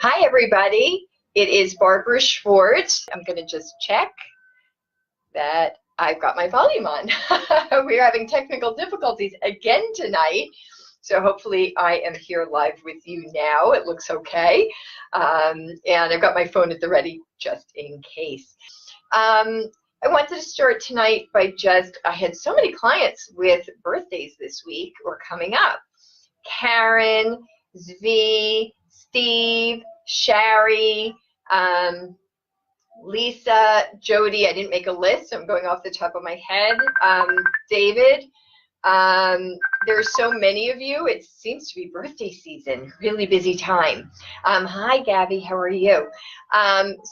Hi, everybody. It is Barbara Schwartz. I'm going to just check that I've got my volume on. We're having technical difficulties again tonight, so hopefully I am here live with you now. It looks okay, and I've got my phone at the ready just in case. I wanted to start tonight by I had so many clients with birthdays this week or coming up. Karen, Zvi, Steve, Shari, Lisa, Jody. I didn't make a list, so I'm going off the top of my head. David. There's so many of you. It seems to be birthday season, really busy time. Hi, Gabby. How are you?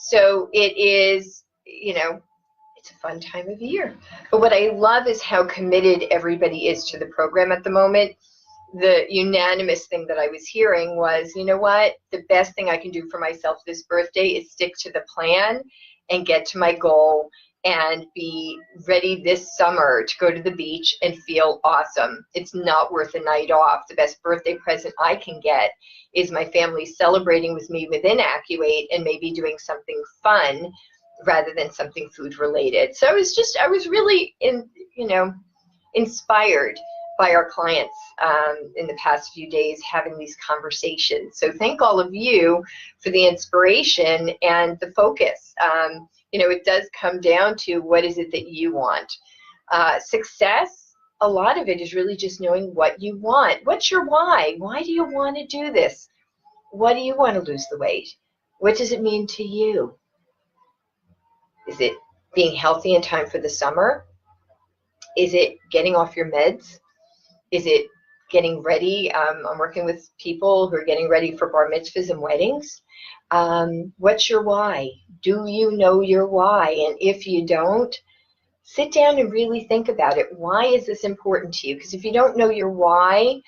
So it is, it's a fun time of year. But what I love is how committed everybody is to the program at the moment. The unanimous thing that I was hearing was, you know what, the best thing I can do for myself this birthday is stick to the plan and get to my goal and be ready this summer to go to the beach and feel awesome. It's not worth a night off. The best birthday present I can get is my family celebrating with me within AccuWeight and maybe doing something fun rather than something food related. So I was really inspired by our clients in the past few days having these conversations. So thank all of you for the inspiration and the focus. It does come down to what is it that you want. Success, a lot of it is really just knowing what you want. What's your why? Why do you want to do this? Why do you want to lose the weight? What does it mean to you? Is it being healthy in time for the summer? Is it getting off your meds? Is it getting ready? I'm working with people who are getting ready for bar mitzvahs and weddings. What's your why? Do you know your why? And if you don't, sit down and really think about it. Why is this important to you? Because if you don't know your why,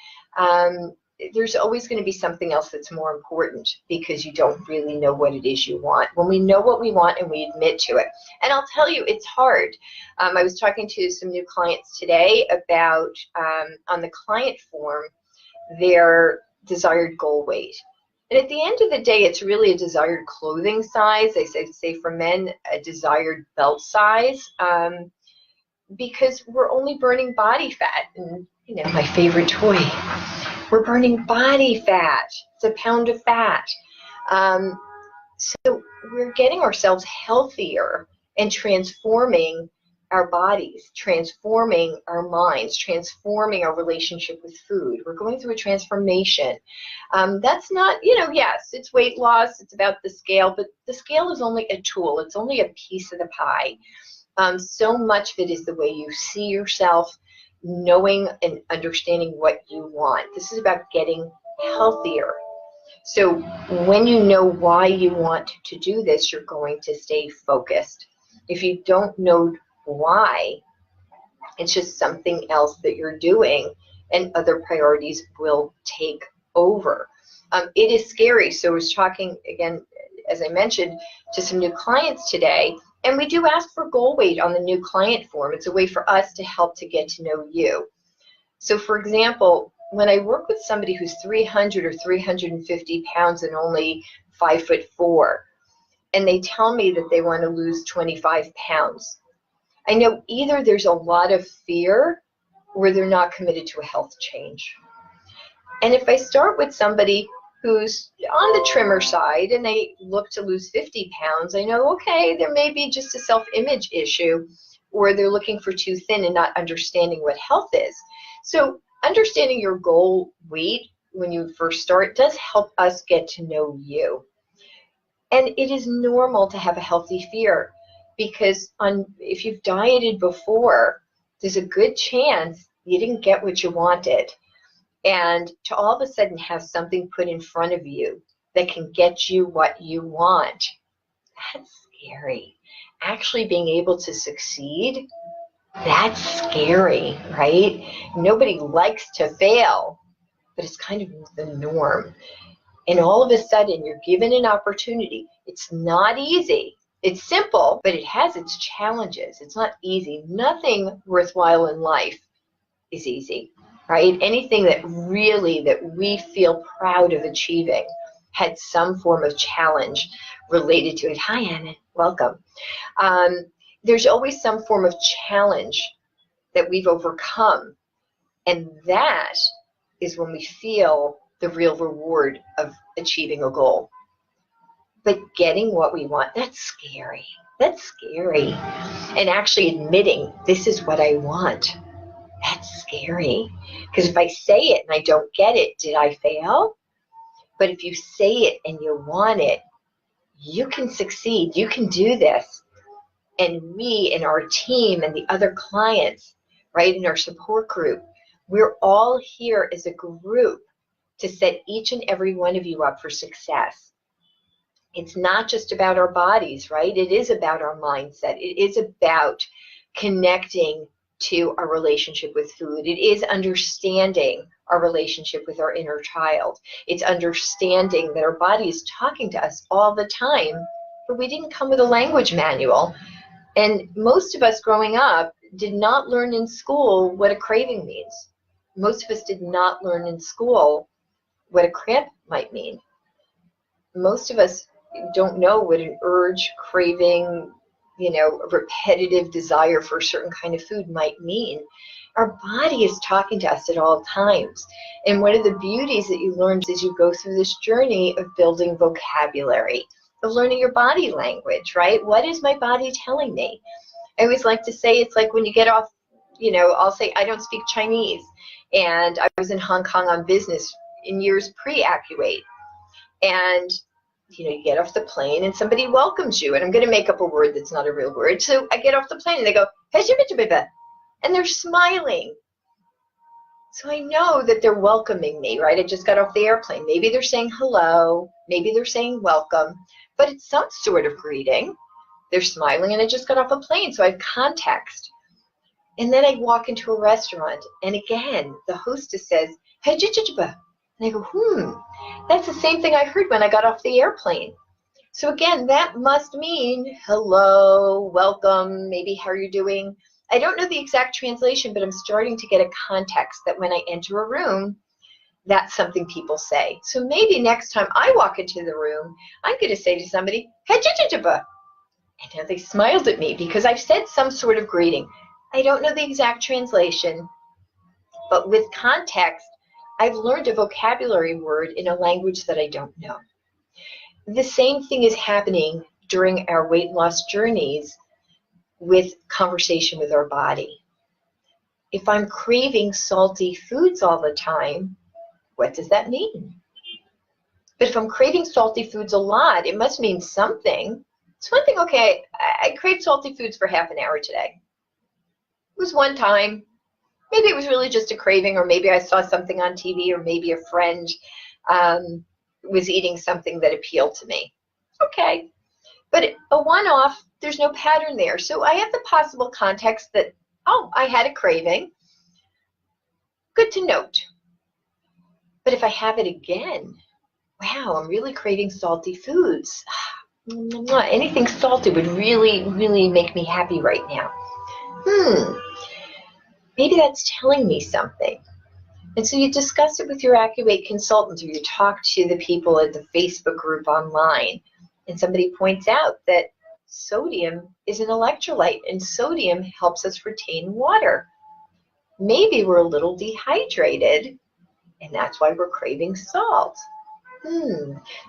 there's always going to be something else that's more important because you don't really know what it is you want. When we know what we want and we admit to it. And I'll tell you, it's hard. I was talking to some new clients today about, on the client form, their desired goal weight. And at the end of the day, it's really a desired clothing size. They say for men, a desired belt size, because we're only burning body fat. And, my favorite toy. We're burning body fat. It's a pound of fat. So we're getting ourselves healthier and transforming our bodies, transforming our minds, transforming our relationship with food. We're going through a transformation. That's not, yes, it's weight loss. It's about the scale, but the scale is only a tool. It's only a piece of the pie. So much of it is the way you see yourself, knowing and understanding what you want. This is about getting healthier. So when you know why you want to do this, you're going to stay focused. If you don't know why, it's just something else that you're doing and other priorities will take over. It is scary. So I was talking, again, as I mentioned, to some new clients today. And we do ask for goal weight on the new client form. It's a way for us to help to get to know you. So for example, when I work with somebody who's 300 or 350 pounds and only 5'4", and they tell me that they want to lose 25 pounds, I know either there's a lot of fear or they're not committed to a health change. And if I start with somebody who's on the trimmer side and they look to lose 50 pounds, I know, okay, there may be just a self-image issue or they're looking for too thin and not understanding what health is. So understanding your goal weight when you first start does help us get to know you. And it is normal to have a healthy fear because if you've dieted before, there's a good chance you didn't get what you wanted. And to all of a sudden have something put in front of you that can get you what you want, that's scary. Actually being able to succeed, that's scary, right? Nobody likes to fail, but it's kind of the norm. And all of a sudden you're given an opportunity. It's not easy. It's simple, but it has its challenges. It's not easy. Nothing worthwhile in life is easy. Right? Anything that we feel proud of achieving had some form of challenge related to it. Hi, Anna. Welcome. There's always some form of challenge that we've overcome. And that is when we feel the real reward of achieving a goal. But getting what we want, that's scary. That's scary. And actually admitting this is what I want, that's scary. Because if I say it and I don't get it, did I fail? But if you say it and you want it, you can succeed. You can do this. And we and our team and the other clients, right, in our support group, we're all here as a group to set each and every one of you up for success. It's not just about our bodies, right? It is about our mindset. It is about connecting to our relationship with food. It is understanding our relationship with our inner child. It's understanding that our body is talking to us all the time, but we didn't come with a language manual. And most of us growing up did not learn in school what a craving means. Most of us did not learn in school what a cramp might mean. Most of us don't know what an urge, craving, a repetitive desire for a certain kind of food might mean. Our body is talking to us at all times. And one of the beauties that you learn as you go through this journey of building vocabulary, of learning your body language, right? What is my body telling me? I always like to say it's like when you get off, I'll say I don't speak Chinese. And I was in Hong Kong on business in years pre-Acuvate. And you get off the plane and somebody welcomes you. And I'm going to make up a word that's not a real word. So I get off the plane and they go, and they're smiling. So I know that they're welcoming me, right? I just got off the airplane. Maybe they're saying hello. Maybe they're saying welcome. But it's some sort of greeting. They're smiling and I just got off a plane. So I have context. And then I walk into a restaurant. And again, the hostess says, and I go, that's the same thing I heard when I got off the airplane. So again, that must mean hello, welcome, maybe how are you doing? I don't know the exact translation, but I'm starting to get a context that when I enter a room, that's something people say. So maybe next time I walk into the room, I'm going to say to somebody, and now they smiled at me because I've said some sort of greeting. I don't know the exact translation, but with context, I've learned a vocabulary word in a language that I don't know. The same thing is happening during our weight loss journeys with conversation with our body. If I'm craving salty foods all the time, what does that mean? But if I'm craving salty foods a lot, it must mean something. It's one thing, okay, I craved salty foods for half an hour today. It was one time. Maybe it was really just a craving, or maybe I saw something on TV, or maybe a friend was eating something that appealed to me. Okay. But a one-off, there's no pattern there. So I have the possible context that, I had a craving. Good to note. But if I have it again, wow, I'm really craving salty foods. Anything salty would really, really make me happy right now. Maybe that's telling me something. And so you discuss it with your Acuvate consultant, or you talk to the people at the Facebook group online, and somebody points out that sodium is an electrolyte, and sodium helps us retain water. Maybe we're a little dehydrated, and that's why we're craving salt.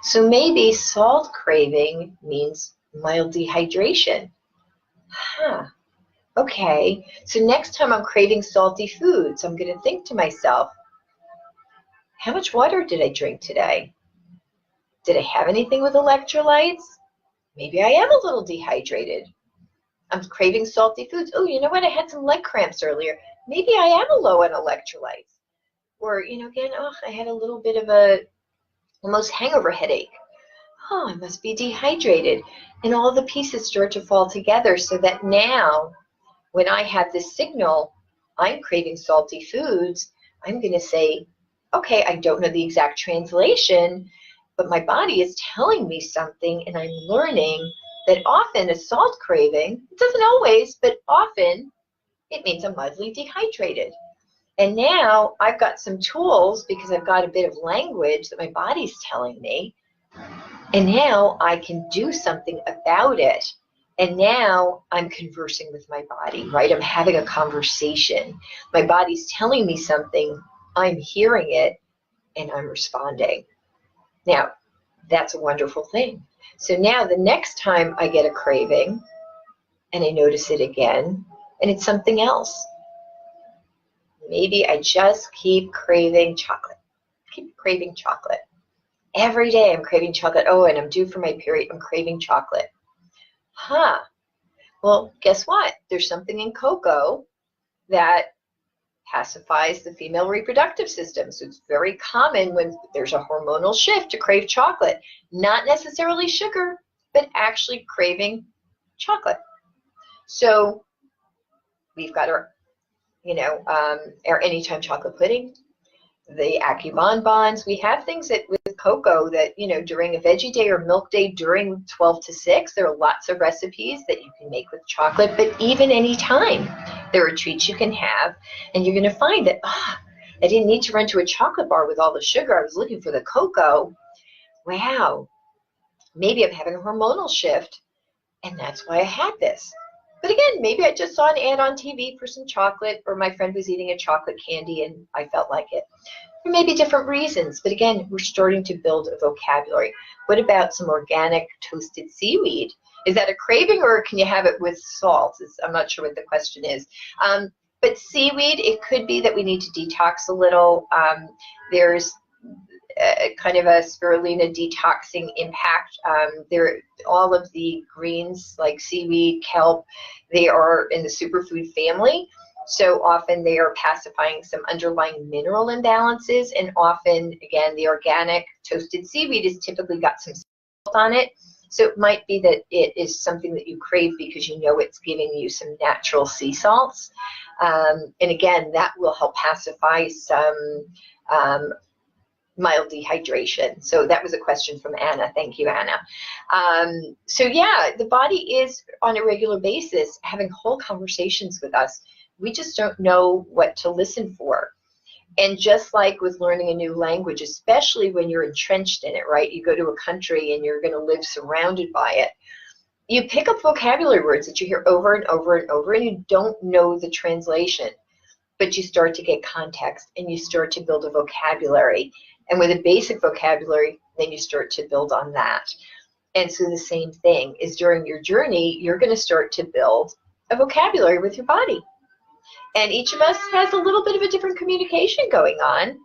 So maybe salt craving means mild dehydration. Okay, so next time I'm craving salty foods, I'm going to think to myself, how much water did I drink today? Did I have anything with electrolytes? Maybe I am a little dehydrated. I'm craving salty foods. Oh, you know what? I had some leg cramps earlier. Maybe I am low on electrolytes. Or, again, I had a little bit of a almost hangover headache. I must be dehydrated. And all the pieces start to fall together so that now, when I have this signal, I'm craving salty foods, I'm going to say, okay, I don't know the exact translation, but my body is telling me something, and I'm learning that often a salt craving, it doesn't always, but often, it means I'm mildly dehydrated. And now I've got some tools because I've got a bit of language that my body's telling me. And now I can do something about it. And now I'm conversing with my body, right? I'm having a conversation. My body's telling me something, I'm hearing it, and I'm responding. Now, that's a wonderful thing. So now the next time I get a craving and I notice it again, and it's something else. Maybe I just keep craving chocolate. Keep craving chocolate. Every day I'm craving chocolate. Oh, and I'm due for my period. I'm craving chocolate. Huh. Well, guess what? There's something in cocoa that pacifies the female reproductive system. So it's very common when there's a hormonal shift to crave chocolate. Not necessarily sugar, but actually craving chocolate. So we've got our anytime chocolate pudding, the Ackee bonbons. We have things that with cocoa that, during a veggie day or milk day during 12 to 6, there are lots of recipes that you can make with chocolate, but even any time, there are treats you can have, and you're going to find that, I didn't need to run to a chocolate bar with all the sugar. I was looking for the cocoa. Wow, maybe I'm having a hormonal shift, and that's why I had this. But again, maybe I just saw an ad on TV for some chocolate, or my friend was eating a chocolate candy and I felt like it. There may be different reasons, but again, we're starting to build a vocabulary. What about some organic toasted seaweed? Is that a craving, or can you have it with salt? I'm not sure what the question is. But seaweed, it could be that we need to detox a little. There's kind of a spirulina detoxing impact. All of the greens like seaweed, kelp, they are in the superfood family. So often they are pacifying some underlying mineral imbalances, and often, again, the organic toasted seaweed has typically got some salt on it. So it might be that it is something that you crave because you know it's giving you some natural sea salts. And again, that will help pacify some mild dehydration. So that was a question from Anna. Thank you, Anna. So yeah, the body is on a regular basis having whole conversations with us. We just don't know what to listen for. And just like with learning a new language, especially when you're entrenched in it, right? You go to a country and you're going to live surrounded by it. You pick up vocabulary words that you hear over and over and over, and you don't know the translation, but you start to get context and you start to build a vocabulary. And with a basic vocabulary, then you start to build on that. And so the same thing is during your journey, you're going to start to build a vocabulary with your body. And each of us has a little bit of a different communication going on.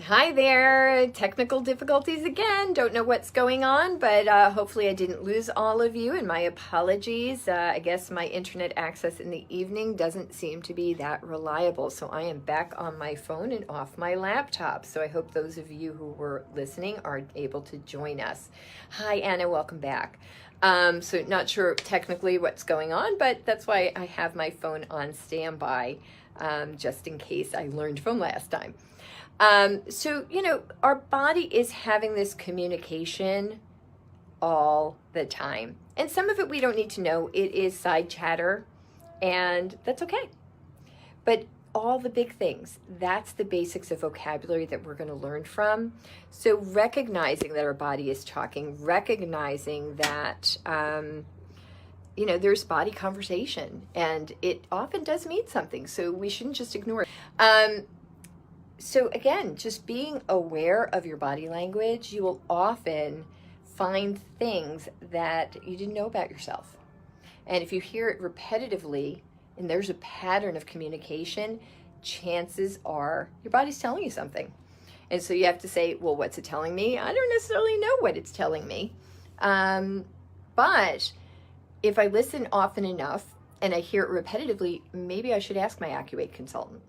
Hi there, technical difficulties again. Don't know what's going on, but hopefully I didn't lose all of you, and my apologies. I guess my internet access in the evening doesn't seem to be that reliable, so I am back on my phone and off my laptop. So I hope those of you who were listening are able to join us. Hi, Anna, welcome back. So not sure technically what's going on, but that's why I have my phone on standby, just in case I learned from last time. So, our body is having this communication all the time. And some of it we don't need to know. It is side chatter, and that's okay. But all the big things, that's the basics of vocabulary that we're going to learn from. So recognizing that our body is talking, recognizing that, there's body conversation, and it often does mean something. So we shouldn't just ignore it. So again, just being aware of your body language, you will often find things that you didn't know about yourself. And if you hear it repetitively and there's a pattern of communication, chances are your body's telling you something. And so you have to say, well, what's it telling me? I don't necessarily know what it's telling me. But if I listen often enough and I hear it repetitively, maybe I should ask my AccuWeight consultant.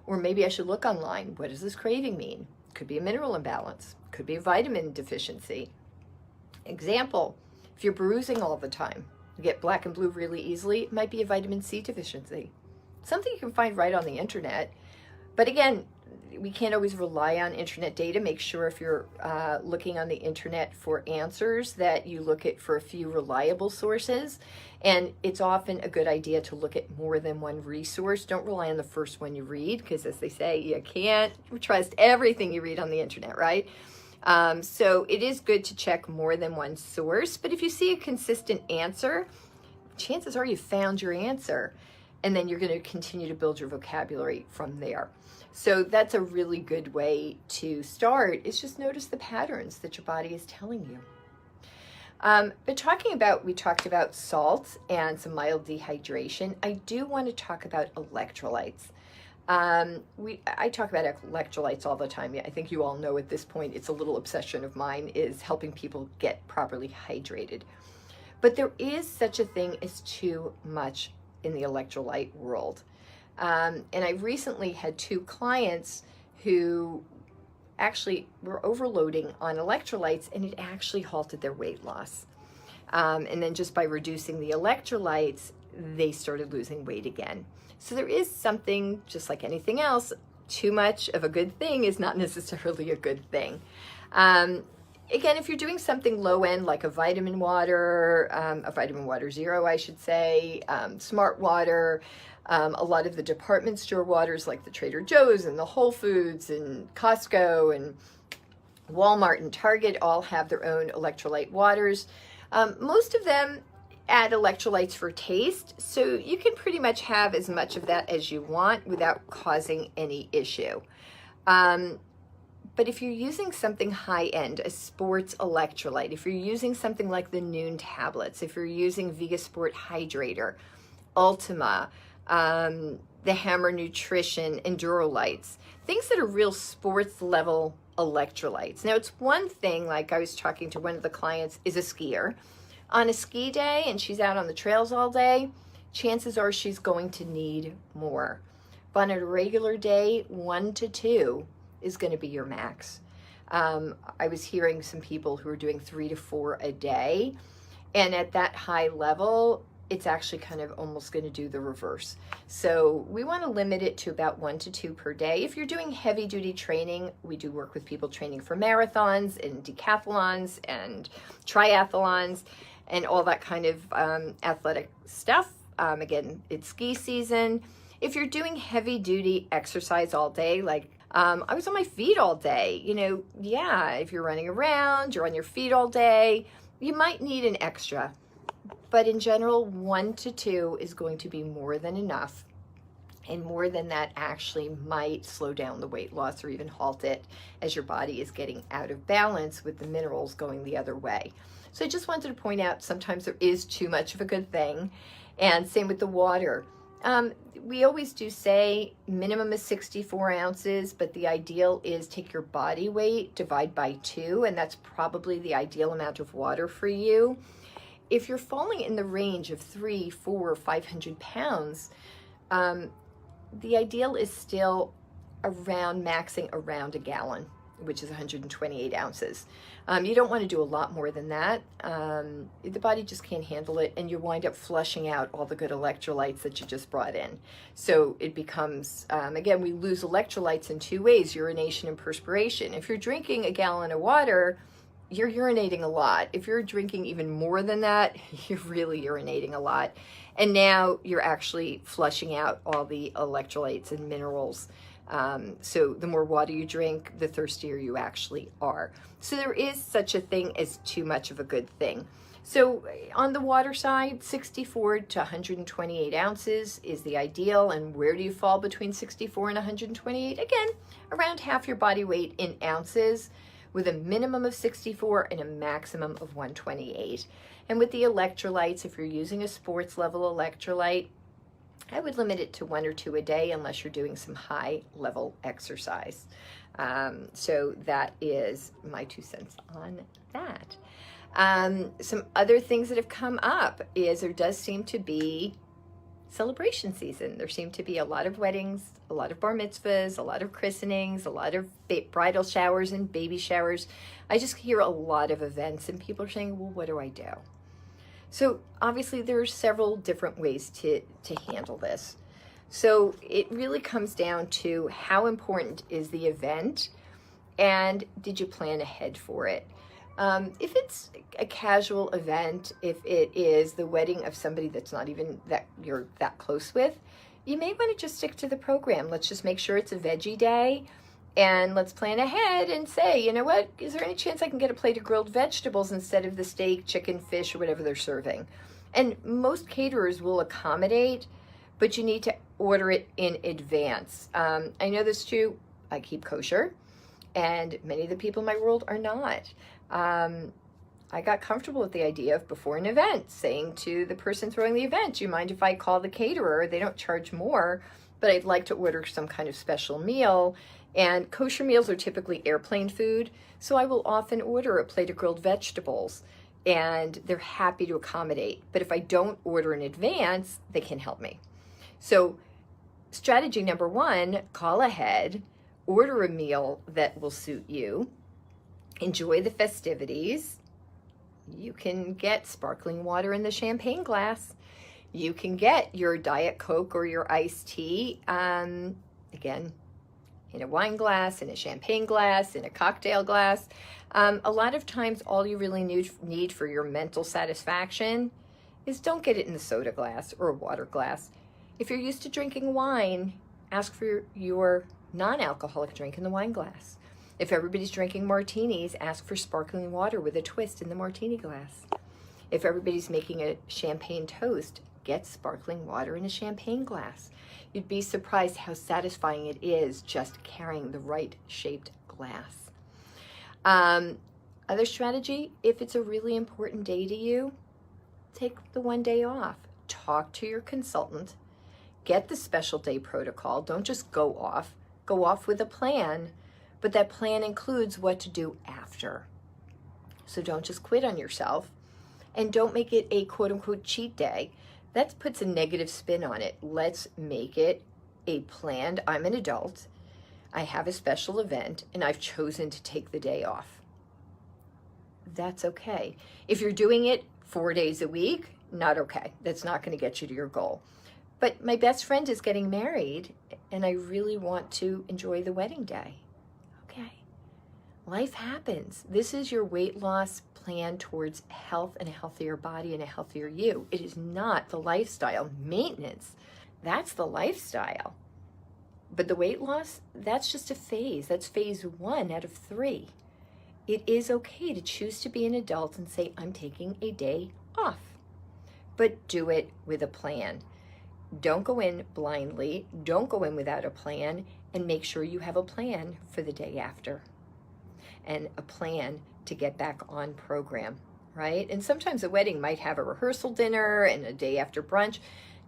Or maybe I should look online. What does this craving mean? Could be a mineral imbalance. Could be a vitamin deficiency. Example, if you're bruising all the time, you get black and blue really easily, it might be a vitamin C deficiency. Something you can find right on the internet. But again, we can't always rely on internet data. Make sure if you're looking on the internet for answers that you look at for a few reliable sources. And it's often a good idea to look at more than one resource. Don't rely on the first one you read, because as they say, you can't trust everything you read on the internet, right? So it is good to check more than one source. But if you see a consistent answer, chances are you found your answer. And then you're going to continue to build your vocabulary from there. So that's a really good way to start, is just notice the patterns that your body is telling you. But we talked about salt and some mild dehydration. I do want to talk about electrolytes. I talk about electrolytes all the time. I think you all know at this point, it's a little obsession of mine, is helping people get properly hydrated. But there is such a thing as too much in the electrolyte world. And I recently had 2 clients who actually were overloading on electrolytes, and it actually halted their weight loss. And then just by reducing the electrolytes, they started losing weight again. So there is something, just like anything else, too much of a good thing is not necessarily a good thing. Again, if you're doing something low end, like a vitamin water zero, I should say, smart water, a lot of the department store waters like the Trader Joe's and the Whole Foods and Costco and Walmart and Target all have their own electrolyte waters. Most of them add electrolytes for taste, so you can pretty much have as much of that as you want without causing any issue. But if you're using something high-end, a sports electrolyte, if you're using something like the Noon tablets, if you're using Vegasport Hydrator, Ultima, the Hammer Nutrition, Endurolites, things that are real sports level electrolytes. Now, it's one thing, like I was talking to one of the clients, is a skier. On a ski day and she's out on the trails all day, chances are she's going to need more. But on a regular day, 1 to 2 is going to be your max. I was hearing some people who are doing 3 to 4 a day, and at that high level, it's actually kind of almost going to do the reverse. So we want to limit it to about 1 to 2 per day. If you're doing heavy duty training, we do work with people training for marathons and decathlons and triathlons and all that kind of athletic stuff. Again, it's ski season. If you're doing heavy duty exercise all day, like I was on my feet all day, if you're running around, you're on your feet all day, you might need an extra. But in general, 1 to 2 is going to be more than enough. And more than that actually might slow down the weight loss or even halt it as your body is getting out of balance with the minerals going the other way. So I just wanted to point out sometimes there is too much of a good thing. And same with the water. We always do say minimum is 64 ounces, but the ideal is take your body weight, divide by 2, and that's probably the ideal amount of water for you. If you're falling in the range of 300, 400, 500 pounds, the ideal is still maxing around a gallon, which is 128 ounces. You don't want to do a lot more than that. The body just can't handle it, and you wind up flushing out all the good electrolytes that you just brought in. So it becomes, again, we lose electrolytes in 2 ways, urination and perspiration. If you're drinking a gallon of water, you're urinating a lot. If you're drinking even more than that, you're really urinating a lot. And now you're actually flushing out all the electrolytes and minerals. So the more water you drink, the thirstier you actually are. So there is such a thing as too much of a good thing. So on the water side, 64 to 128 ounces is the ideal. And where do you fall between 64 and 128? Again, around half your body weight in ounces, with a minimum of 64 and a maximum of 128. And with the electrolytes, if you're using a sports level electrolyte, I would limit it to 1 or 2 a day unless you're doing some high level exercise. So that is my 2 cents on that. Some other things that have come up is there does seem to be celebration season. There seem to be a lot of weddings, a lot of bar mitzvahs, a lot of christenings, a lot of bridal showers and baby showers. I just hear a lot of events and people are saying, well, what do I do? So obviously there are several different ways to handle this. So it really comes down to how important is the event and did you plan ahead for it? If it's a casual event, if it is the wedding of somebody that's not even that you're that close with, you may want to just stick to the program. Let's just make sure it's a veggie day and let's plan ahead and say, you know what, is there any chance I can get a plate of grilled vegetables instead of the steak, chicken, fish, or whatever they're serving? And most caterers will accommodate, but you need to order it in advance. I know this too. I keep kosher, and many of the people in my world are not. I got comfortable with the idea of before an event saying to the person throwing the event, do you mind if I call the caterer? They don't charge more, but I'd like to order some kind of special meal. And kosher meals are typically airplane food, so I will often order a plate of grilled vegetables, and they're happy to accommodate. But if I don't order in advance, they can help me. So strategy number one, call ahead, order a meal that will suit you, enjoy the festivities. You can get sparkling water in the champagne glass. You can get your Diet Coke or your iced tea, again, in a wine glass, in a champagne glass, in a cocktail glass. A lot of times all you really need for your mental satisfaction is don't get it in the soda glass or a water glass. If you're used to drinking wine, ask for your non-alcoholic drink in the wine glass. If everybody's drinking martinis, ask for sparkling water with a twist in the martini glass. If everybody's making a champagne toast, get sparkling water in a champagne glass. You'd be surprised how satisfying it is just carrying the right shaped glass. Other strategy, if it's a really important day to you, take the one day off. Talk to your consultant. Get the special day protocol. Don't just go off. Go off with a plan, but that plan includes what to do after. So don't just quit on yourself, and don't make it a quote-unquote cheat day. That puts a negative spin on it. Let's make it a planned, I'm an adult, I have a special event, and I've chosen to take the day off. That's okay. If you're doing it 4 days a week, not okay. That's not going to get you to your goal. But my best friend is getting married, and I really want to enjoy the wedding day. Okay. Life happens. This is your weight loss plan towards health and a healthier body and a healthier you. It is not the lifestyle. Maintenance, that's the lifestyle. But the weight loss, that's just a phase. That's phase 1 out of 3. It is okay to choose to be an adult and say, I'm taking a day off. But do it with a plan. Don't go in blindly. Don't go in without a plan, and make sure you have a plan for the day after and a plan to get back on program, right? And sometimes a wedding might have a rehearsal dinner and a day after brunch.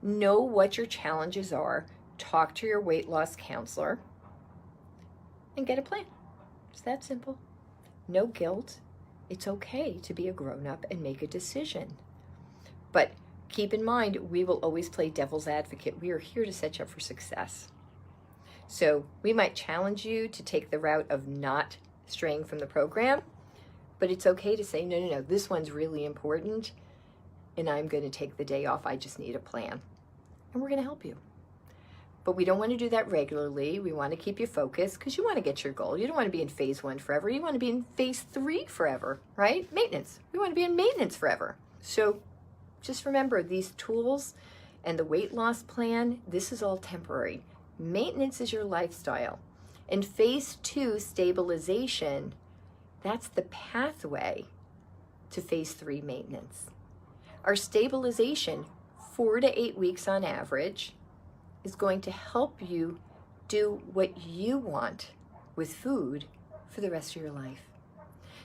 Know what your challenges are. Talk to your weight loss counselor and get a plan. It's that simple. No guilt. It's okay to be a grown-up and make a decision. But keep in mind, we will always play devil's advocate. We are here to set you up for success. So we might challenge you to take the route of not straying from the program, but it's okay to say, no, this one's really important, and I'm going to take the day off. I just need a plan. And we're going to help you. But we don't want to do that regularly. We want to keep you focused because you want to get your goal. You don't want to be in phase 1 forever. You want to be in phase 3 forever, right? Maintenance. We want to be in maintenance forever. So just remember, these tools and the weight loss plan, this is all temporary. Maintenance is your lifestyle. And phase 2, stabilization, that's the pathway to phase 3, maintenance. Our stabilization, 4 to 8 weeks on average, is going to help you do what you want with food for the rest of your life.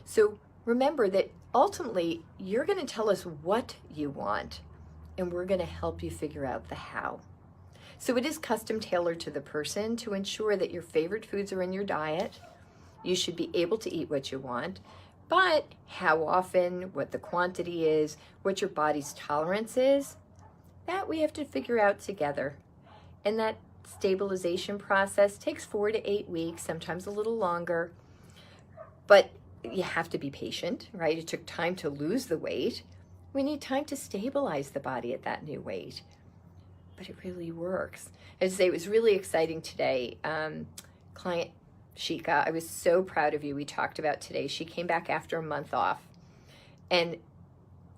So remember that ultimately, you're going to tell us what you want, and we're going to help you figure out the how. So it is custom tailored to the person to ensure that your favorite foods are in your diet. You should be able to eat what you want, but how often, what the quantity is, what your body's tolerance is, that we have to figure out together. And that stabilization process takes 4 to 8 weeks, sometimes a little longer, but you have to be patient, right? It took time to lose the weight. We need time to stabilize the body at that new weight. but it really works. As I say, it was really exciting today. Client Shika, I was so proud of you. We talked about today. She came back after a month off, and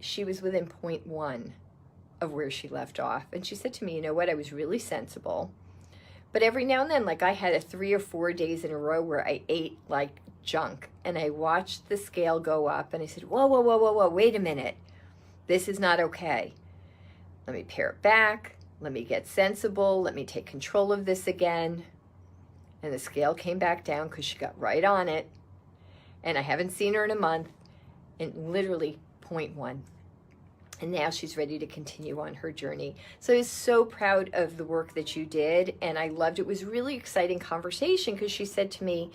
she was within 0.1 of where she left off. And she said to me, you know what, I was really sensible, but every now and then, like I had 3 or 4 days in a row where I ate like junk, and I watched the scale go up, and I said, whoa, whoa, whoa, whoa, whoa, wait a minute. This is not okay. Let me pare it back. Let me get sensible. Let me take control of this again. And the scale came back down because she got right on it. And I haven't seen her in a month, and literally 0.1. And now she's ready to continue on her journey. So I was so proud of the work that you did, and I loved it. It was a really exciting conversation because she said to me,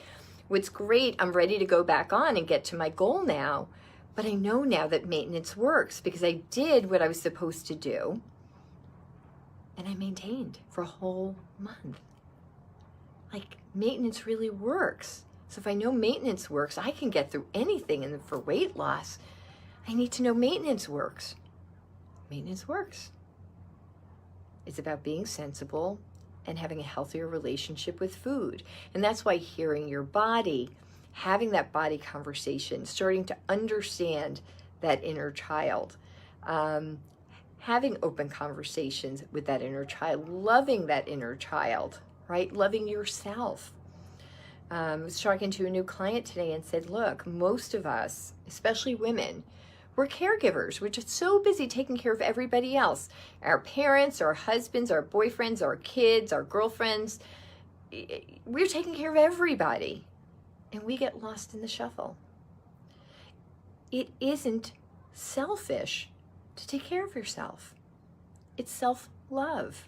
what's great, I'm ready to go back on and get to my goal now, but I know now that maintenance works because I did what I was supposed to do, and I maintained for a whole month. Like, maintenance really works. So if I know maintenance works, I can get through anything. And for weight loss, I need to know maintenance works. Maintenance works. It's about being sensible and having a healthier relationship with food. And that's why hearing your body, having that body conversation, starting to understand that inner child, having open conversations with that inner child, loving that inner child, right? Loving yourself. I was talking to a new client today and said, look, most of us, especially women, we're caregivers. We're just so busy taking care of everybody else. Our parents, our husbands, our boyfriends, our kids, our girlfriends. We're taking care of everybody. And we get lost in the shuffle. It isn't selfish to take care of yourself. It's self-love.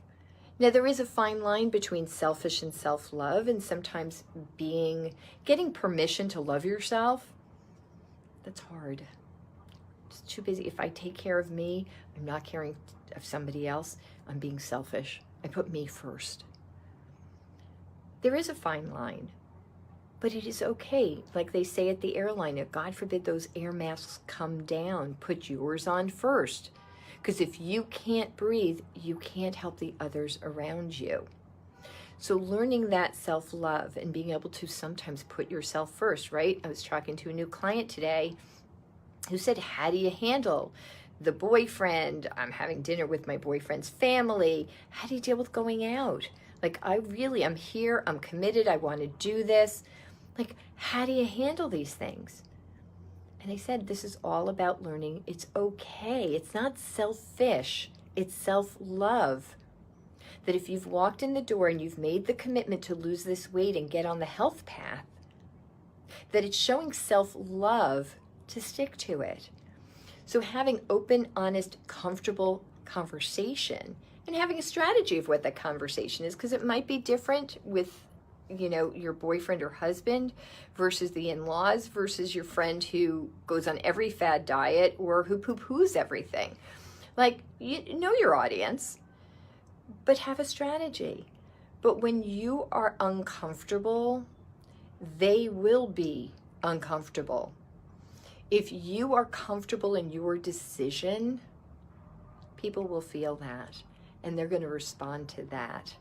Now, there is a fine line between selfish and self-love, and sometimes getting permission to love yourself, that's hard. It's too busy. If I take care of me, I'm not caring of somebody else. I'm being selfish. I put me first. There is a fine line, but it is okay. Like they say at the airline, if God forbid those air masks come down, put yours on first. Because if you can't breathe, you can't help the others around you. So learning that self-love and being able to sometimes put yourself first, right? I was talking to a new client today who said, how do you handle the boyfriend? I'm having dinner with my boyfriend's family. How do you deal with going out? Like, I'm here, I'm committed, I want to do this. Like, how do you handle these things? And I said, this is all about learning. It's okay. It's not selfish. It's self-love. That if you've walked in the door and you've made the commitment to lose this weight and get on the health path, that it's showing self-love to stick to it. So having open, honest, comfortable conversation and having a strategy of what that conversation is, because it might be different with your boyfriend or husband versus the in-laws versus your friend who goes on every fad diet or who poo-poos everything. Like, you know your audience, but have a strategy. But when you are uncomfortable, they will be uncomfortable. If you are comfortable in your decision, people will feel that, and they're going to respond to that.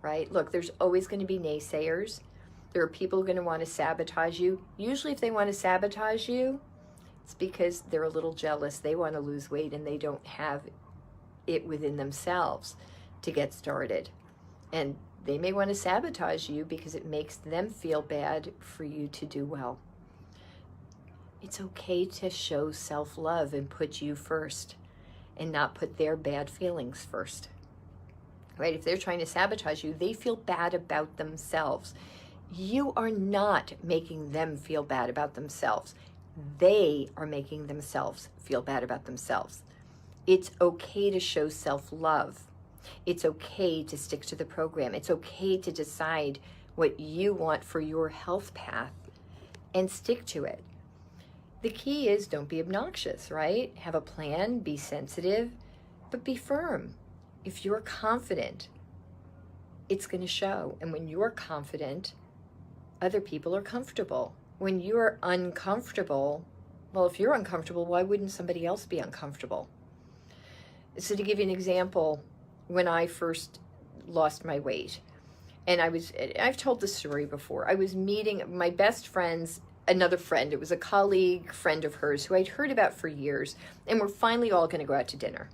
Right? Look, there's always going to be naysayers. There are people who are going to want to sabotage you. Usually if they want to sabotage you, it's because they're a little jealous. They want to lose weight and they don't have it within themselves to get started. And they may want to sabotage you because it makes them feel bad for you to do well. It's okay to show self-love and put you first and not put their bad feelings first. Right? If they're trying to sabotage you, they feel bad about themselves. You are not making them feel bad about themselves. They are making themselves feel bad about themselves. It's okay to show self-love. It's okay to stick to the program. It's okay to decide what you want for your health path and stick to it. The key is don't be obnoxious, right? Have a plan, be sensitive, but be firm. If you're confident, it's going to show. And when you're confident, other people are comfortable. When you're uncomfortable, well, if you're uncomfortable, why wouldn't somebody else be uncomfortable? So to give you an example, when I first lost my weight. And I've told this story before. I was meeting my best friend's, another friend. It was a colleague friend of hers who I'd heard about for years. And we're finally all going to go out to dinner.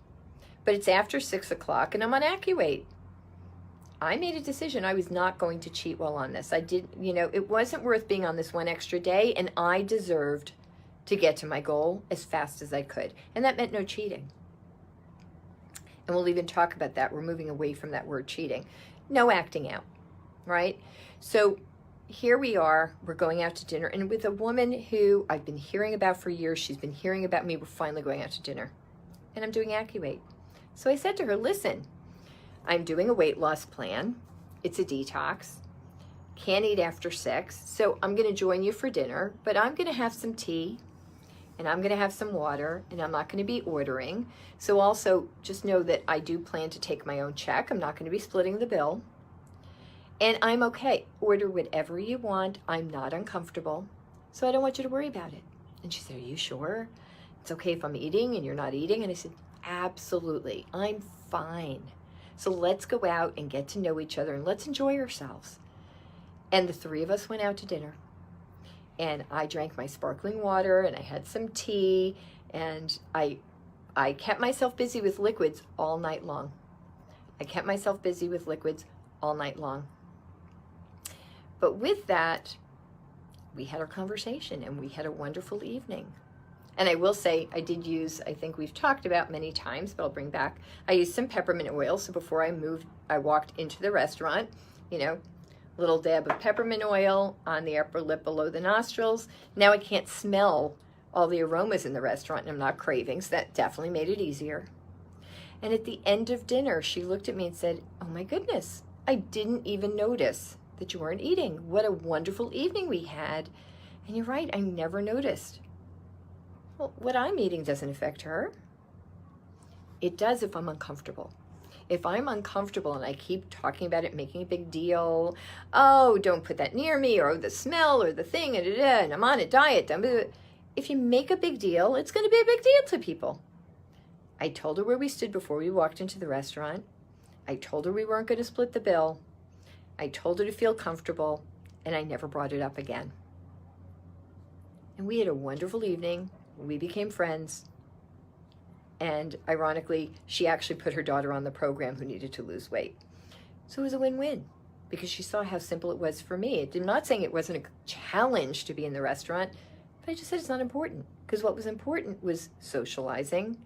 But it's after 6 o'clock and I'm on AccuWeight. I made a decision. I was not going to cheat while on this. I did, it wasn't worth being on this one extra day, and I deserved to get to my goal as fast as I could. And that meant no cheating. And we'll even talk about that. We're moving away from that word cheating. No acting out, right? So here we are. We're going out to dinner, and with a woman who I've been hearing about for years. She's been hearing about me. We're finally going out to dinner. And I'm doing AccuWeight. So I said to her, listen, I'm doing a weight loss plan. It's a detox. Can't eat after 6. So I'm going to join you for dinner, but I'm going to have some tea and I'm going to have some water and I'm not going to be ordering. So also just know that I do plan to take my own check. I'm not going to be splitting the bill. And I'm okay. Order whatever you want. I'm not uncomfortable. So I don't want you to worry about it. And she said, are you sure? It's okay if I'm eating and you're not eating? And I said, absolutely. I'm fine. So let's go out and get to know each other and let's enjoy ourselves. And the 3 of us went out to dinner. And I drank my sparkling water and I had some tea and I kept myself busy with liquids all night long. But with that, we had our conversation and we had a wonderful evening. And I will say, I did use, I think we've talked about many times, but I'll bring back, I used some peppermint oil. So before I moved, I walked into the restaurant, little dab of peppermint oil on the upper lip below the nostrils. Now I can't smell all the aromas in the restaurant and I'm not craving, so that definitely made it easier. And at the end of dinner, she looked at me and said, oh my goodness, I didn't even notice that you weren't eating. What a wonderful evening we had. And you're right, I never noticed. Well, what I'm eating doesn't affect her. It does if I'm uncomfortable. If I'm uncomfortable and I keep talking about it, making a big deal, oh, don't put that near me, or the smell, or the thing, and I'm on a diet. If you make a big deal, it's going to be a big deal to people. I told her where we stood before we walked into the restaurant. I told her we weren't going to split the bill. I told her to feel comfortable, and I never brought it up again. And we had a wonderful evening. We became friends. And ironically, she actually put her daughter on the program who needed to lose weight. So it was a win-win because she saw how simple it was for me. I'm not saying it wasn't a challenge to be in the restaurant, but I just said it's not important because what was important was socializing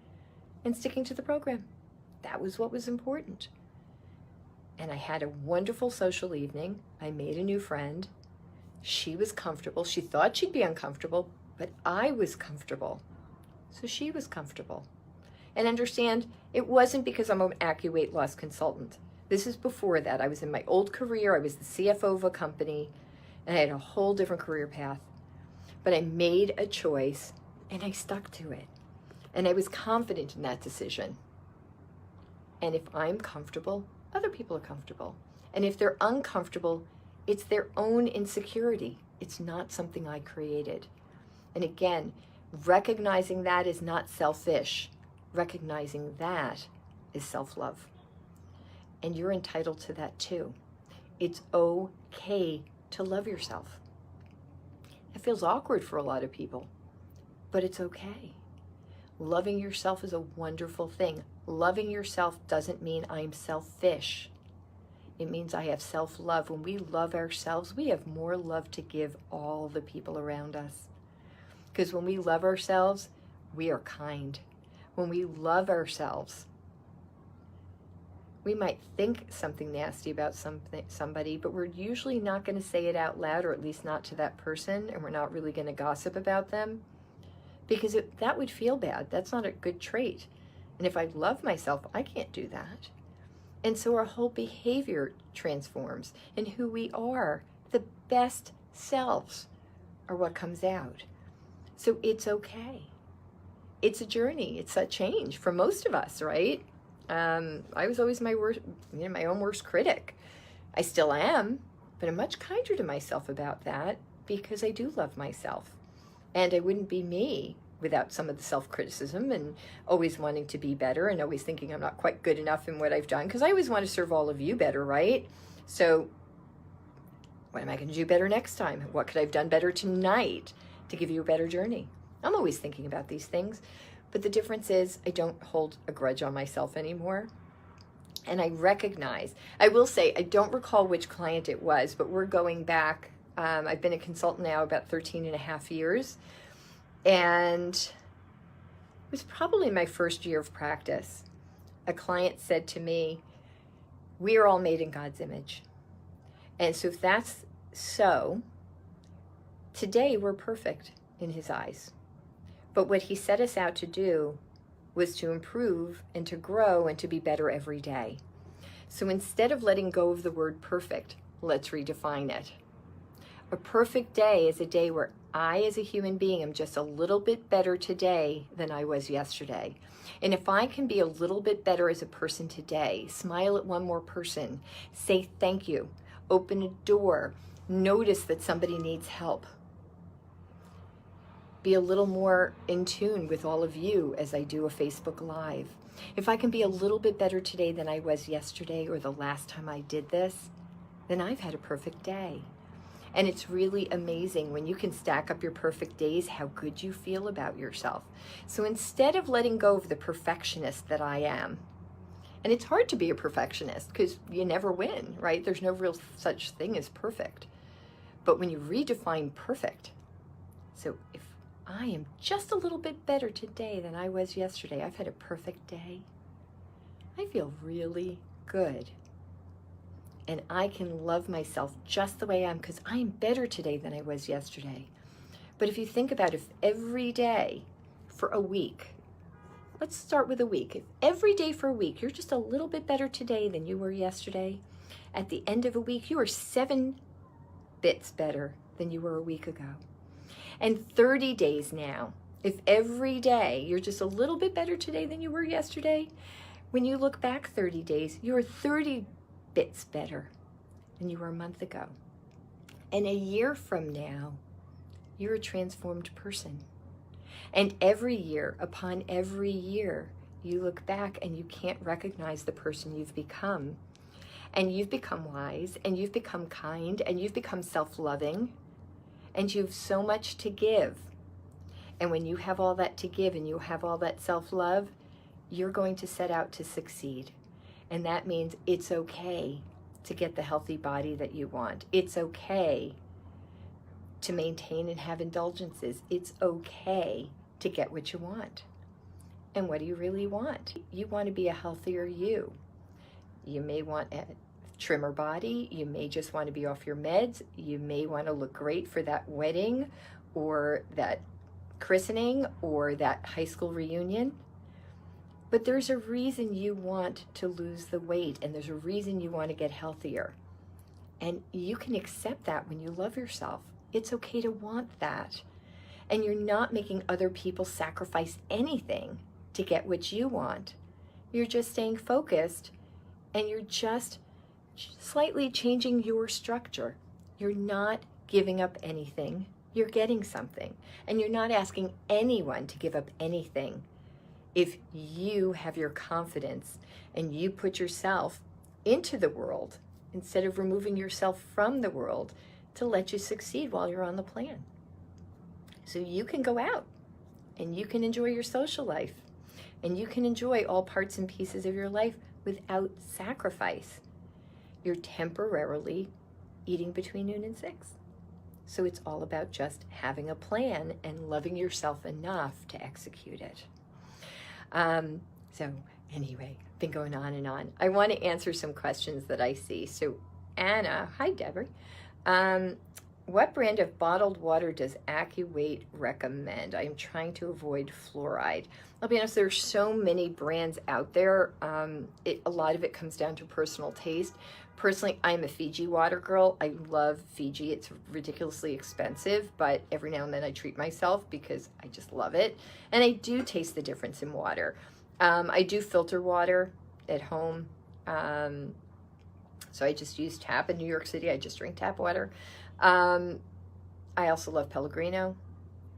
and sticking to the program. That was what was important. And I had a wonderful social evening. I made a new friend. She was comfortable. She thought she'd be uncomfortable, but I was comfortable. So she was comfortable. And understand, it wasn't because I'm an AccuWeight loss consultant. This is before that. I was in my old career. I was the CFO of a company, and I had a whole different career path. But I made a choice, and I stuck to it. And I was confident in that decision. And if I'm comfortable, other people are comfortable. And if they're uncomfortable, it's their own insecurity. It's not something I created. And again, recognizing that is not selfish. Recognizing that is self-love. And you're entitled to that too. It's okay to love yourself. It feels awkward for a lot of people, but it's okay. Loving yourself is a wonderful thing. Loving yourself doesn't mean I'm selfish. It means I have self-love. When we love ourselves, we have more love to give all the people around us. Because when we love ourselves, we are kind. When we love ourselves, we might think something nasty about somebody, but we're usually not going to say it out loud, or at least not to that person, and we're not really going to gossip about them, because that would feel bad. That's not a good trait. And if I love myself, I can't do that. And so our whole behavior transforms, and who we are, the best selves, are what comes out. So it's okay. It's a journey. It's a change for most of us, right? I was always my own worst critic. I still am, but I'm much kinder to myself about that because I do love myself. And I wouldn't be me without some of the self-criticism and always wanting to be better and always thinking I'm not quite good enough in what I've done, because I always want to serve all of you better, right? So what am I going to do better next time? What could I have done better tonight to give you a better journey? I'm always thinking about these things, but the difference is I don't hold a grudge on myself anymore. And I recognize, I will say, I don't recall which client it was, but we're going back. I've been a consultant now about 13 and a half years. And it was probably my first year of practice. A client said to me, we are all made in God's image. And so if that's so, today we're perfect in his eyes. But what he set us out to do was to improve and to grow and to be better every day. So instead of letting go of the word perfect, let's redefine it. A perfect day is a day where I, as a human being, am just a little bit better today than I was yesterday. And if I can be a little bit better as a person today, smile at one more person, say thank you, open a door, notice that somebody needs help, be a little more in tune with all of you as I do a Facebook Live. If I can be a little bit better today than I was yesterday or the last time I did this, then I've had a perfect day. And it's really amazing when you can stack up your perfect days, how good you feel about yourself. So instead of letting go of the perfectionist that I am, and it's hard to be a perfectionist because you never win, right? There's no real such thing as perfect. But when you redefine perfect, so if I am just a little bit better today than I was yesterday, I've had a perfect day, I feel really good. And I can love myself just the way I am because I'm better today than I was yesterday. But if you think about if every day for a week, let's start with a week. If every day for a week, you're just a little bit better today than you were yesterday, at the end of a week, you are 7 bits better than you were a week ago. And 30 days now, if every day you're just a little bit better today than you were yesterday, when you look back 30 days, you're 30 bits better than you were a month ago. And a year from now, you're a transformed person. And every year, upon every year, you look back and you can't recognize the person you've become. And you've become wise, and you've become kind, and you've become self-loving, and you've so much to give. And when you have all that to give and you have all that self-love, you're going to set out to succeed. And that means it's okay to get the healthy body that you want. It's okay to maintain and have indulgences. It's okay to get what you want. And what do you really want? You want to be a healthier you. You may want a trimmer body. You may just want to be off your meds. You may want to look great for that wedding or that christening or that high school reunion. But there's a reason you want to lose the weight, and there's a reason you want to get healthier. And you can accept that when you love yourself. It's okay to want that. And you're not making other people sacrifice anything to get what you want. You're just staying focused, and you're just slightly changing your structure. You're not giving up anything. You're getting something. And you're not asking anyone to give up anything. If you have your confidence and you put yourself into the world instead of removing yourself from the world to let you succeed while you're on the plan. So you can go out and you can enjoy your social life and you can enjoy all parts and pieces of your life without sacrifice. You're temporarily eating between noon and 6. So it's all about just having a plan and loving yourself enough to execute it. So anyway, been going on and on. I want to answer some questions that I see. So Anna, hi Deborah. What brand of bottled water does AccuWeight recommend? I am trying to avoid fluoride. I'll be honest, there's so many brands out there. A lot of it comes down to personal taste. Personally, I'm a Fiji water girl. I love Fiji. It's ridiculously expensive, but every now and then I treat myself because I just love it. And I do taste the difference in water. I do filter water at home. So I just use tap in New York City. I just drink tap water. I also love Pellegrino.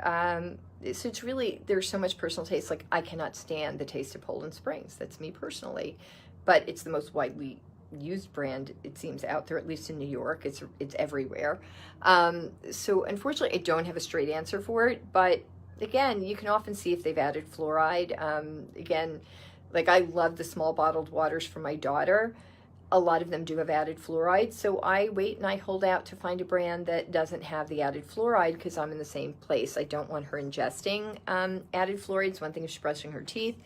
So it's really, there's so much personal taste. Like, I cannot stand the taste of Poland Springs. That's me personally, but it's the most widely used brand, it seems, out there, at least in New York. It's everywhere. So unfortunately, I don't have a straight answer for it, but again, you can often see if they've added fluoride. Again, like, I love the small bottled waters for my daughter. A lot of them do have added fluoride, so I wait and I hold out to find a brand that doesn't have the added fluoride, because I'm in the same place. I don't want her ingesting added fluoride. It's one thing if she's brushing her teeth.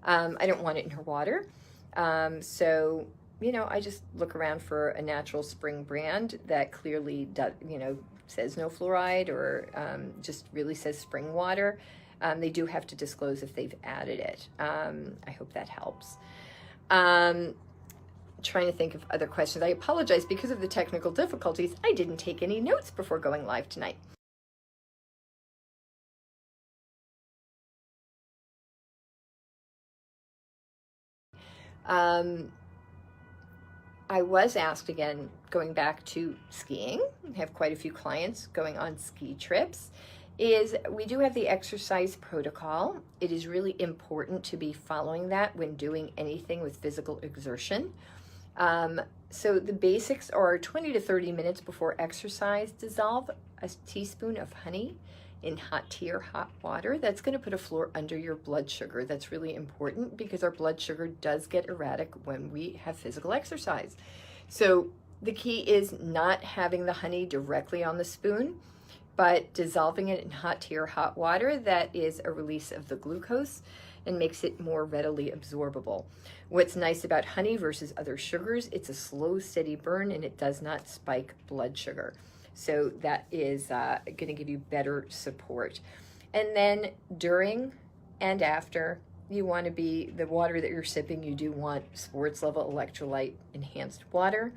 I don't want it in her water. So, you know, I just look around for a natural spring brand that clearly does, you know, says no fluoride, or just really says spring water. They do have to disclose if they've added it. I hope that helps. Trying to think of other questions. I apologize, because of the technical difficulties, I didn't take any notes before going live tonight. I was asked, again, going back to skiing, I have quite a few clients going on ski trips, is we do have the exercise protocol. It is really important to be following that when doing anything with physical exertion. So the basics are 20 to 30 minutes before exercise, dissolve a teaspoon of honey in hot tea or hot water. That's going to put a floor under your blood sugar. That's really important, because our blood sugar does get erratic when we have physical exercise. So the key is not having the honey directly on the spoon, but dissolving it in hot tea or hot water. That is a release of the glucose and makes it more readily absorbable. What's nice about honey versus other sugars, it's a slow, steady burn, and it does not spike blood sugar. So that is going to give you better support. And then during and after, you want to be, the water that you're sipping, you do want sports level electrolyte enhanced water.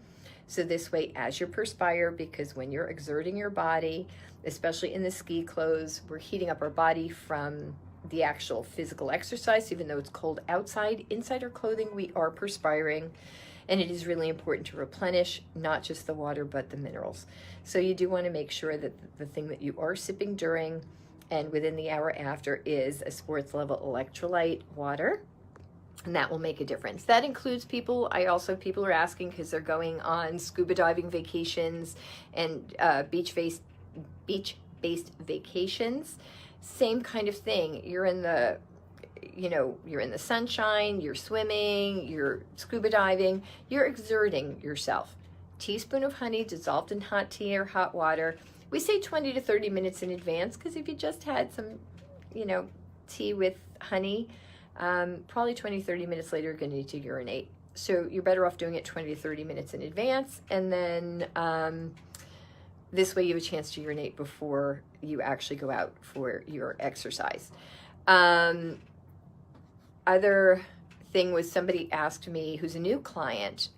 So this way, as you perspire, because when you're exerting your body, especially in the ski clothes, we're heating up our body from the actual physical exercise. Even though it's cold outside, inside our clothing, we are perspiring. And it is really important to replenish not just the water, but the minerals. So you do want to make sure that the thing that you are sipping during and within the hour after is a sports level electrolyte water. And that will make a difference. That includes people, people are asking because they're going on scuba diving vacations and beach-based vacations. Same kind of thing. You're in the, you're in the sunshine, you're swimming, you're scuba diving, you're exerting yourself. Teaspoon of honey dissolved in hot tea or hot water. We say 20 to 30 minutes in advance, because if you just had some, tea with honey, probably 20, 30 minutes later, you're going to need to urinate. So you're better off doing it 20 to 30 minutes in advance. And then this way you have a chance to urinate before you actually go out for your exercise. Other thing was, somebody asked me, who's a new client,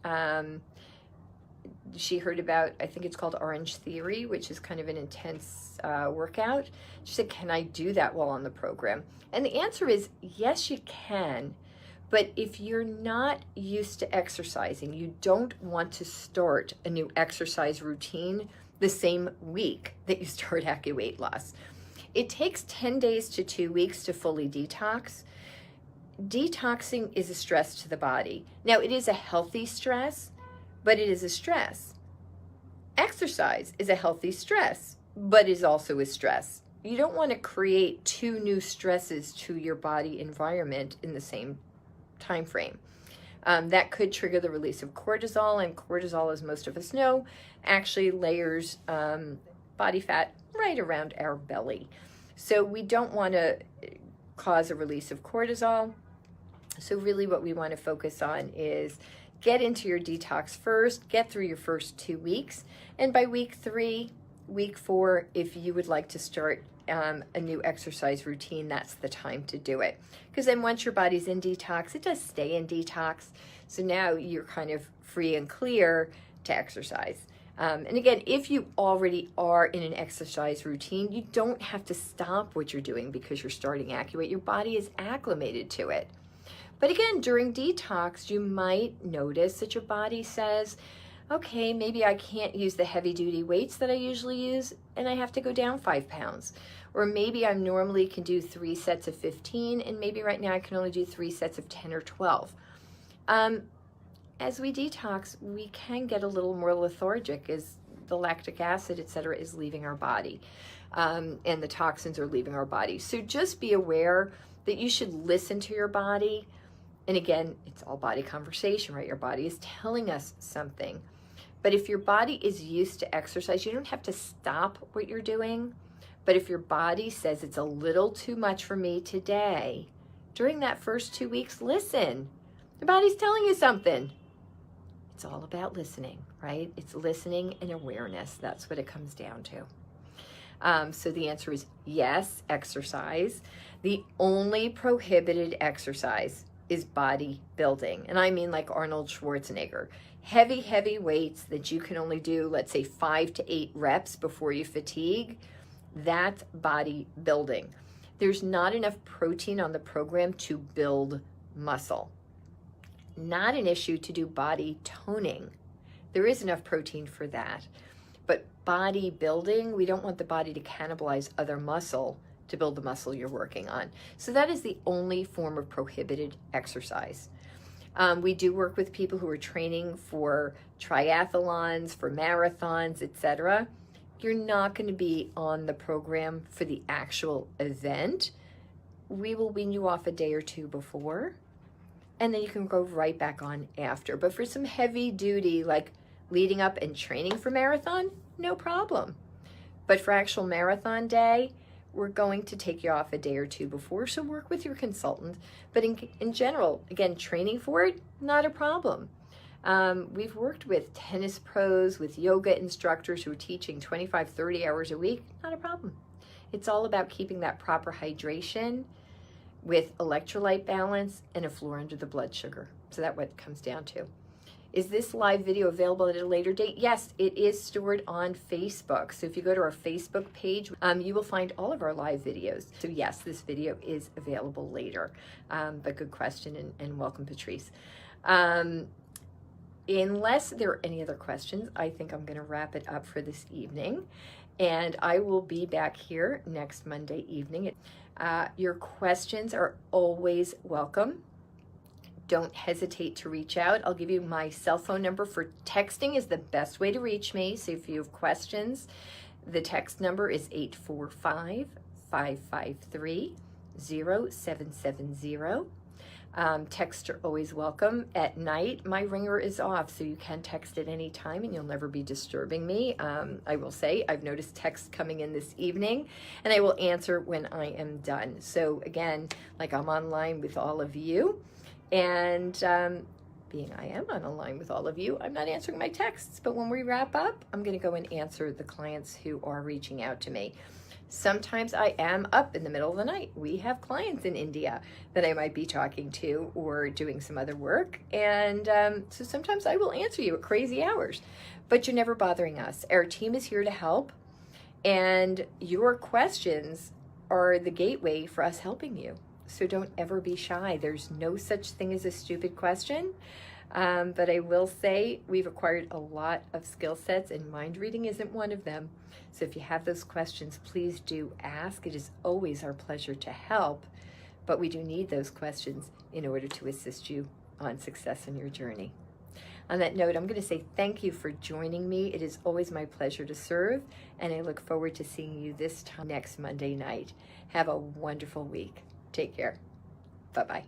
she heard about, I think it's called Orange Theory, which is kind of an intense workout. She said, can I do that while on the program? And the answer is yes, you can. But if you're not used to exercising, you don't want to start a new exercise routine the same week that you start AccuWeight Loss. It takes 10 days to 2 weeks to fully detox. Detoxing is a stress to the body. Now, it is a healthy stress, but it is a stress. Exercise is a healthy stress, but is also a stress. You don't want to create two new stresses to your body environment in the same time frame. That could trigger the release of cortisol, and cortisol, as most of us know, actually layers body fat right around our belly. So we don't want to cause a release of cortisol. So really what we want to focus on is get into your detox first, get through your first 2 weeks, and by week 3, week 4, if you would like to start a new exercise routine, that's the time to do it. Because then once your body's in detox, it does stay in detox. So now you're kind of free and clear to exercise. And again, if you already are in an exercise routine, you don't have to stop what you're doing because you're starting AccuWeight. Your body is acclimated to it. But again, during detox, you might notice that your body says, okay, maybe I can't use the heavy duty weights that I usually use and I have to go down 5 pounds. Or maybe I normally can do 3 sets of 15 and maybe right now I can only do 3 sets of 10 or 12. As we detox, we can get a little more lethargic as the lactic acid, etc., is leaving our body, and the toxins are leaving our body. So just be aware that you should listen to your body. And again, it's all body conversation, right? Your body is telling us something. But if your body is used to exercise, you don't have to stop what you're doing. But if your body says it's a little too much for me today, during that first 2 weeks, listen. Your body's telling you something. It's all about listening, right? It's listening and awareness. That's what it comes down to. So the answer is yes, exercise. The only prohibited exercise is bodybuilding. And I mean like Arnold Schwarzenegger. Heavy weights that you can only do, let's say 5 to 8 reps before you fatigue. That's bodybuilding. There's not enough protein on the program to build muscle. Not an issue to do body toning. There is enough protein for that. But bodybuilding, we don't want the body to cannibalize other muscle to build the muscle you're working on. So that is the only form of prohibited exercise. We do work with people who are training for triathlons, for marathons, etc. You're not going to be on the program for the actual event. We will wean you off a day or 2 before, and then you can go right back on after. But for some heavy duty, like leading up and training for marathon, no problem. But for actual marathon day, we're going to take you off a day or 2 before, so work with your consultant. But in general, again, training for it, not a problem. We've worked with tennis pros, with yoga instructors who are teaching 25, 30 hours a week, not a problem. It's all about keeping that proper hydration with electrolyte balance and a floor under the blood sugar. So that's what it comes down to. Is this live video available at a later date? Yes, it is stored on Facebook. So if you go to our Facebook page, you will find all of our live videos. So yes, this video is available later. But good question, and welcome, Patrice. Unless there are any other questions, I think I'm going to wrap it up for this evening. And I will be back here next Monday evening. Your questions are always welcome. Don't hesitate to reach out. I'll give you my cell phone number for texting is the best way to reach me. So if you have questions, the text number is 845-553-0770. Texts are always welcome. At night, my ringer is off, so you can text at any time and you'll never be disturbing me. I will say I've noticed texts coming in this evening, and I will answer when I am done. So again, like I'm online with all of you, and being I am on a line with all of you, I'm not answering my texts, but when we wrap up, I'm going to go and answer the clients who are reaching out to me. Sometimes I am up in the middle of the night. We have clients in India that I might be talking to or doing some other work. And so sometimes I will answer you at crazy hours, but you're never bothering us. Our team is here to help, and your questions are the gateway for us helping you. So don't ever be shy. There's no such thing as a stupid question. But I will say we've acquired a lot of skill sets, and mind reading isn't one of them. So if you have those questions, please do ask. It is always our pleasure to help, but we do need those questions in order to assist you on success in your journey. On that note, I'm going to say thank you for joining me. It is always my pleasure to serve, and I look forward to seeing you this time next Monday night. Have a wonderful week. Take care. Bye-bye.